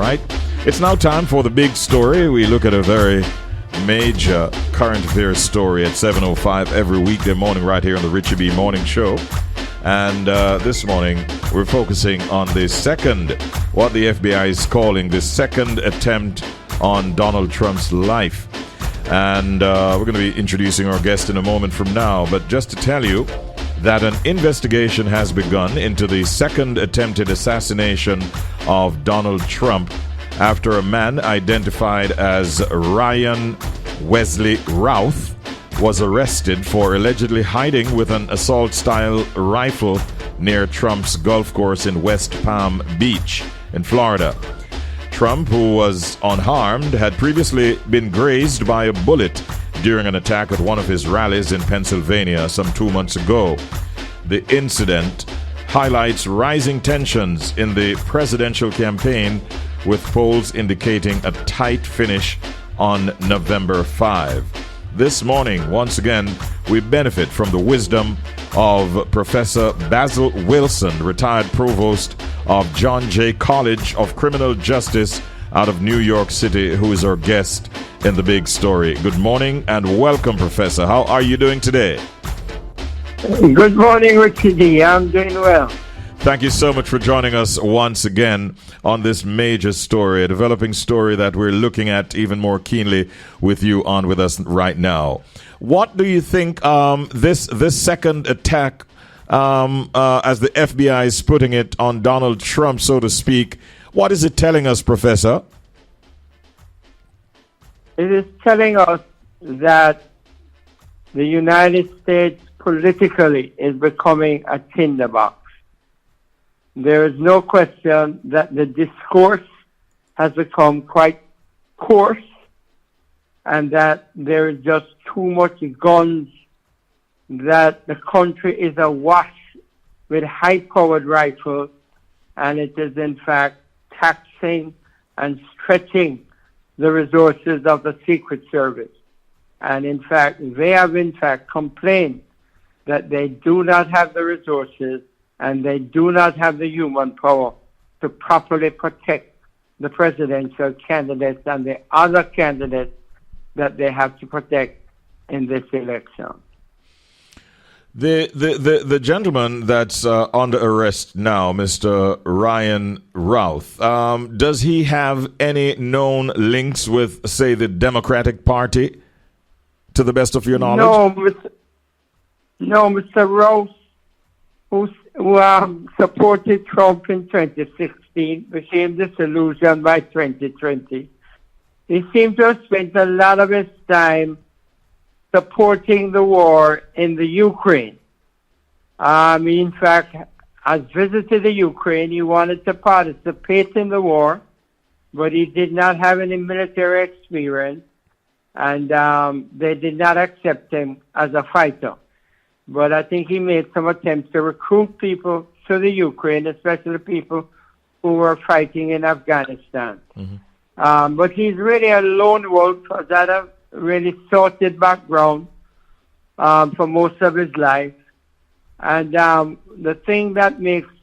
right. It's now time for the big story. We look at a very major current affairs story at 7:05 every weekday morning right here on the Richie B Morning Show. And this morning, we're focusing on the second, what the FBI is calling the second attempt on Donald Trump's life. And we're going to be introducing our guest in a moment from now. But just to tell you that an investigation has begun into the second attempted assassination of Donald Trump after a man identified as Ryan Wesley Routh was arrested for allegedly hiding with an assault-style rifle near Trump's golf course in West Palm Beach in Florida. Trump, who was unharmed, had previously been grazed by a bullet during an attack at one of his rallies in Pennsylvania some 2 months ago. The incident highlights rising tensions in the presidential campaign, with polls indicating a tight finish on November 5. This morning, once again, we benefit from the wisdom of Professor Basil Wilson, retired Provost of John Jay College of Criminal Justice out of New York City, who is our guest in the big story. Good morning and welcome, Professor. How are you doing today? Good morning, Richie D. I'm doing well. Thank you so much for joining us once again on this major story, a developing story that we're looking at even more keenly with you on with us right now. What do you think this second attack, as the FBI is putting it, on Donald Trump, so to speak, what is it telling us, Professor? It is telling us that the United States politically is becoming a tinderbox. There is no question that the discourse has become quite coarse and that there is just too much guns, that the country is awash with high-powered rifles, and it is in fact taxing and stretching the resources of the Secret Service. And in fact, they have in fact complained that they do not have the resources and they do not have the human power to properly protect the presidential candidates and the other candidates that they have to protect in this election. The gentleman that's under arrest now, Mr. Ryan Routh, does he have any known links with, say, the Democratic Party, to the best of your knowledge? No, Mr. Routh, who supported Trump in 2016, became disillusioned by 2020. He seemed to have spent a lot of his time supporting the war in the Ukraine. He, in fact, has visited the Ukraine. He wanted to participate in the war, but he did not have any military experience, and they did not accept him as a fighter. But I think he made some attempts to recruit people to the Ukraine, especially people who were fighting in Afghanistan. Mm-hmm. But he's really a lone wolf, has had a really sorted background for most of his life. And the thing that makes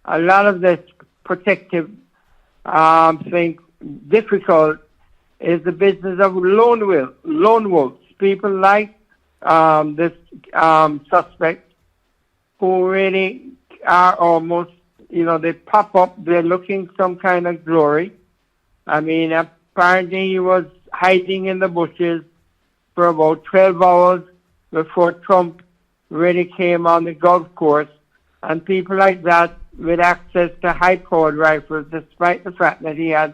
a lot of this protective thing difficult is the business of lone wolves. People like this suspect who really are almost, they pop up, they're looking some kind of glory. I mean, apparently he was hiding in the bushes for about 12 hours before Trump really came on the golf course. And people like that with access to high-powered rifles, despite the fact that he had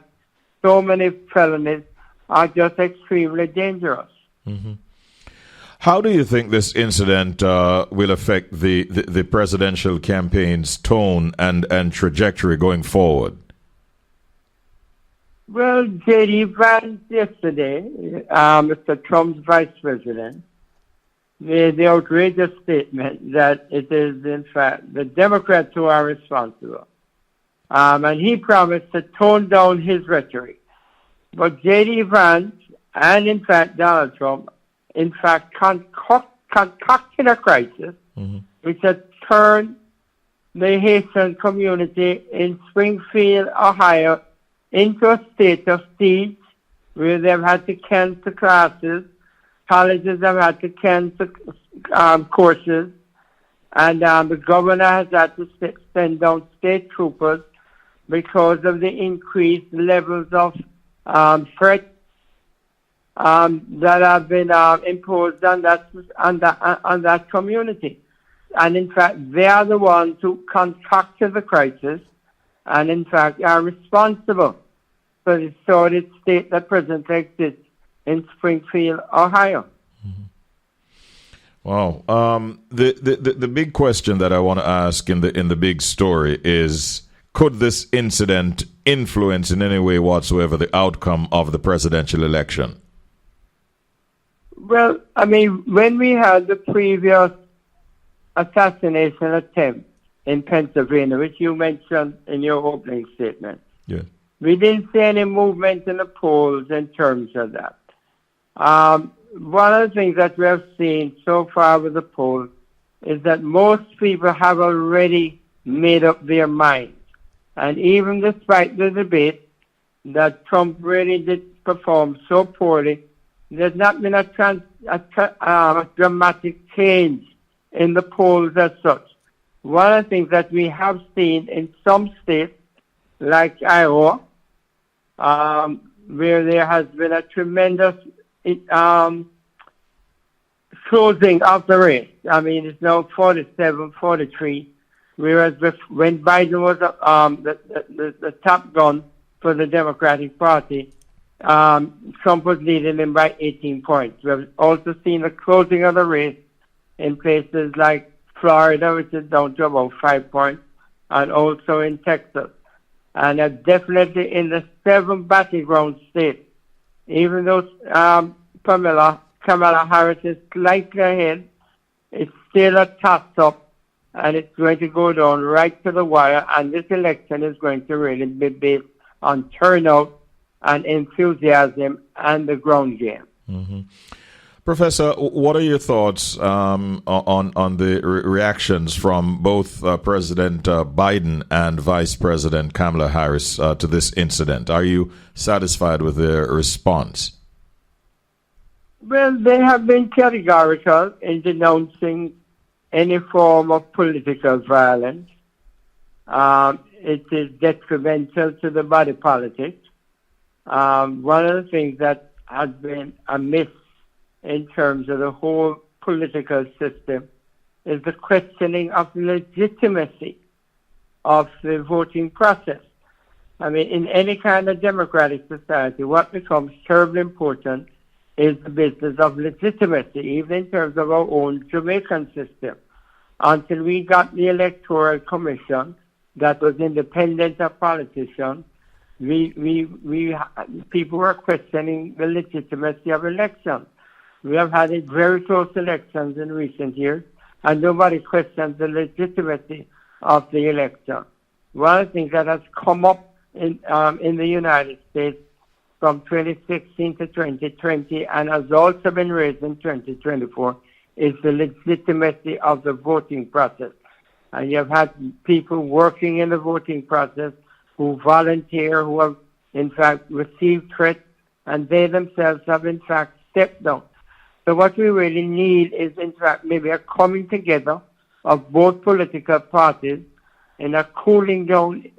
so many felonies, are just extremely dangerous. Mm-hmm. How do you think this incident will affect the presidential campaign's tone and trajectory going forward? Well, J.D. Vance yesterday, Mr. Trump's vice president, made the outrageous statement that it is, in fact, the Democrats who are responsible. And he promised to tone down his rhetoric. But J.D. Vance and, in fact, Donald Trump, in fact, concocted a crisis which had turned the Haitian community in Springfield, Ohio, into a state of siege where they've had to cancel classes, colleges have had to cancel courses, and the governor has had to send down state troopers because of the increased levels of threat that have been imposed on that community. And in fact, they are the ones who concocted the crisis and in fact are responsible for the sordid state that presently exists in Springfield, Ohio. Wow. The big question that I want to ask in the big story is, could this incident influence in any way whatsoever the outcome of the presidential election? Well, I mean, when we had the previous assassination attempt in Pennsylvania, which you mentioned in your opening statement, yeah, we didn't see any movement in the polls in terms of that. One of the things that we have seen so far with the polls is that most people have already made up their minds. And even despite the debate that Trump really did perform so poorly, there's not been a dramatic change in the polls as such. One of the things that we have seen in some states, like Iowa, where there has been a tremendous closing of the race. I mean, it's now 47-43, whereas when Biden was the top gun for the Democratic Party, Trump was leading him by 18 points. We have also seen the closing of the race in places like Florida, which is down to about 5 points, and also in Texas. And definitely in the 7 battleground states, even though Kamala Harris is slightly ahead, it's still a toss-up, and it's going to go down right to the wire, and this election is going to really be based on turnout and enthusiasm and the ground game. Mm-hmm. Professor, what are your thoughts on the reactions from both President Biden and Vice President Kamala Harris to this incident? Are you satisfied with their response? Well, they have been categorical in denouncing any form of political violence. It is detrimental to the body politic. One of the things that has been amiss in terms of the whole political system is the questioning of the legitimacy of the voting process. I mean, in any kind of democratic society, what becomes terribly important is the business of legitimacy, even in terms of our own Jamaican system. Until we got the Electoral Commission that was independent of politicians, people were questioning the legitimacy of elections. We have had very close elections in recent years, and nobody questions the legitimacy of the election. One of the things that has come up in the United States from 2016 to 2020 and has also been raised in 2024 is the legitimacy of the voting process. And you have had people working in the voting process who volunteer, who have in fact received threats, and they themselves have in fact stepped down. So what we really need is in fact maybe a coming together of both political parties in a cooling down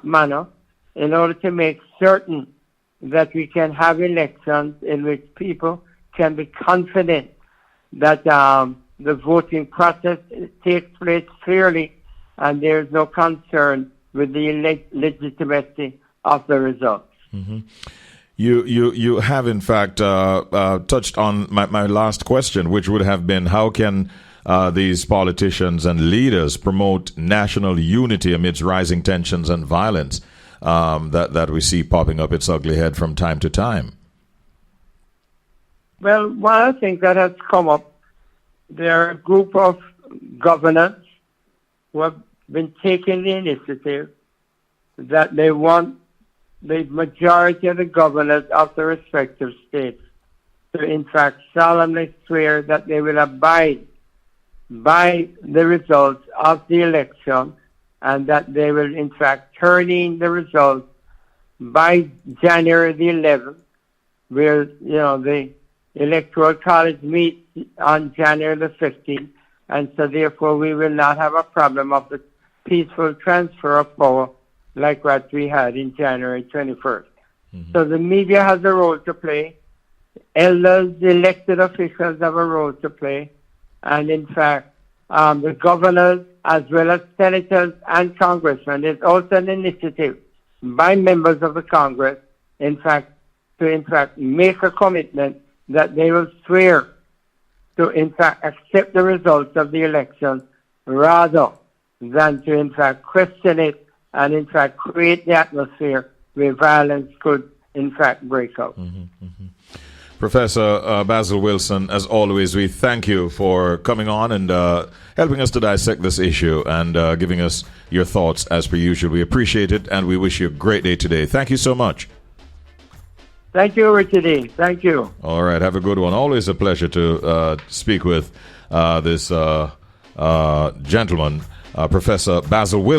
manner in order to make certain that we can have elections in which people can be confident that the voting process takes place clearly and there is no concern with the legitimacy of the results. Mm-hmm. You have in fact touched on my last question, which would have been, how can these politicians and leaders promote national unity amidst rising tensions and violence that we see popping up its ugly head from time to time? Well, one of the things that has come up, there are a group of governors who have been taking the initiative that they want the majority of the governors of the respective states to in fact solemnly swear that they will abide by the results of the election and that they will in fact turn in the results by January the 11th, where, the Electoral College meets on January the 15th, and so therefore we will not have a problem of the peaceful transfer of power like what we had in January 21st. Mm-hmm. So the media has a role to play. Elders, elected officials have a role to play. And in fact, the governors, as well as senators and congressmen, is also an initiative by members of the Congress, to make a commitment that they will swear to, accept the results of the election rather than to, question it and, create the atmosphere where violence could, break out. Mm-hmm, mm-hmm. Professor Basil Wilson, as always, we thank you for coming on and helping us to dissect this issue and giving us your thoughts as per usual. We appreciate it, and we wish you a great day today. Thank you so much. Thank you, Richard. Thank you. All right, have a good one. Always a pleasure to speak with this gentleman, Professor Basil Wilson.